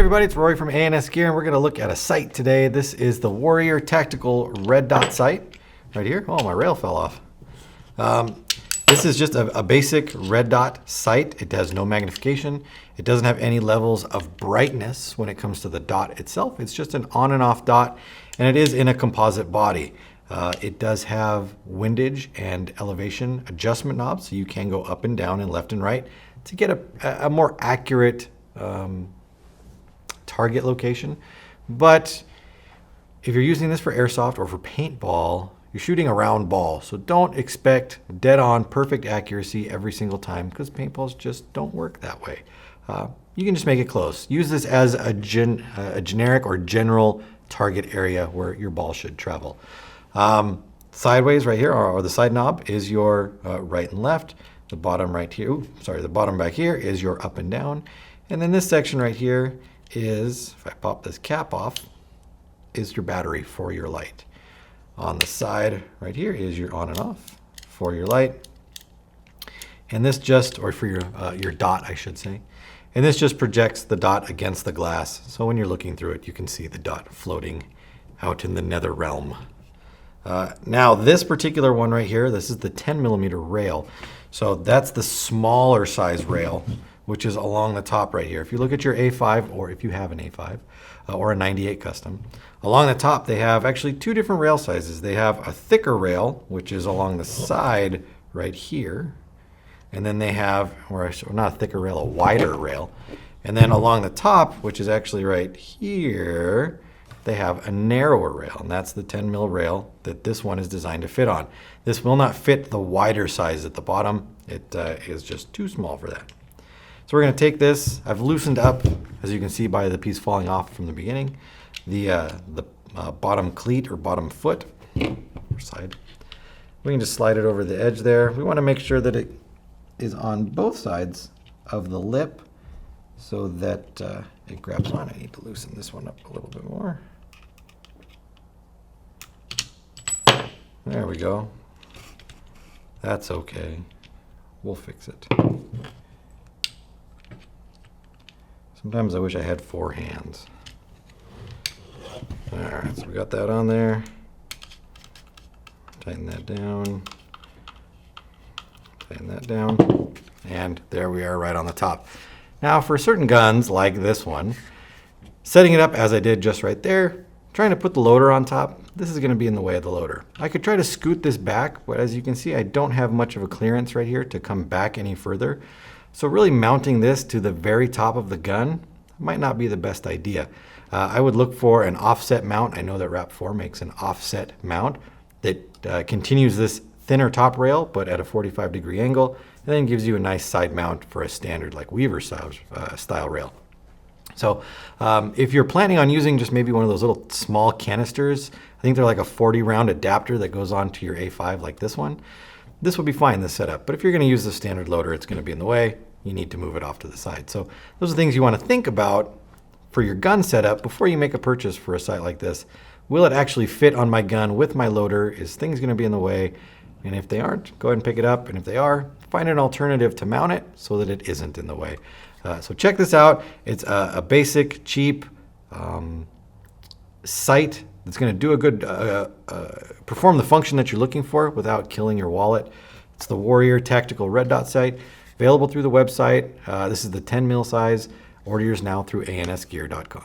everybody, it's Rory from ANS Gear, and we're going to look at a sight today. This is the Warrior Tactical Red Dot sight right here. Oh, my rail fell off. This is just a basic red dot sight. It has no magnification. It doesn't have any levels of brightness when it comes to the dot itself. It's just an on and off dot, and it is in a composite body. It does have windage and elevation adjustment knobs, so you can go up and down and left and right to get a more accurate target location. But if you're using this for airsoft or for paintball, you're shooting a round ball. So don't expect dead on perfect accuracy every single time, because paintballs just don't work that way. You can just make it close. Use this as a generic or general target area where your ball should travel. Sideways right here, or the side knob, is your right and left. The bottom right here, the bottom back here is your up and down. And then this section right here is, if I pop this cap off, is your battery for your light. On the side right here is your on and off for your light. And this just, or for your dot, I should say. And this just projects the dot against the glass. So when you're looking through it, you can see the dot floating out in the nether realm. Now this particular one right here, this is the 10mm rail. So that's the smaller size rail, which is along the top right here. If you look at your A5, or if you have an A5 or a 98 custom, along the top they have actually two different rail sizes. They have a thicker rail, which is along the side right here. And then they have, or not a thicker rail, a wider rail. And then along the top, which is actually right here, they have a narrower rail, and that's the 10mm rail that this one is designed to fit on. This will not fit the wider size at the bottom. It is just too small for that. So we're going to take this. I've loosened up, as you can see by the piece falling off from the beginning, the bottom cleat or bottom foot or side. We can just slide it over the edge there. We want to make sure that it is on both sides of the lip so that it grabs on. I need to loosen this one up a little bit more. There we go. That's okay. We'll fix it. Sometimes I wish I had 4 hands. All right, so we got that on there. Tighten that down. Tighten that down. And there we are right on the top. Now for certain guns like this one, setting it up as I did just right there, trying to put the loader on top, this is going to be in the way of the loader. I could try to scoot this back, but as you can see, I don't have much of a clearance right here to come back any further. So really mounting this to the very top of the gun might not be the best idea. I would look for an offset mount. I know that RAP4 makes an offset mount that continues this thinner top rail, but at a 45-degree angle, and then gives you a nice side mount for a standard like Weaver style rail. So if you're planning on using just maybe one of those little small canisters, I think they're like a 40-round adapter that goes on to your A5 like this one, this will be fine, this setup. But if you're going to use the standard loader, it's going to be in the way. You need to move it off to the side. So those are things you want to think about for your gun setup before you make a purchase for a sight like this. Will it actually fit on my gun with my loader? Is things going to be in the way? And if they aren't, go ahead and pick it up. And if they are, find an alternative to mount it so that it isn't in the way. So check this out. It's a basic, cheap sight that's going to do a good, perform the function that you're looking for without killing your wallet. It's the Warrior Tactical Red Dot sight, available through the website. This is the 10mm size. Order yours now through ansgear.com.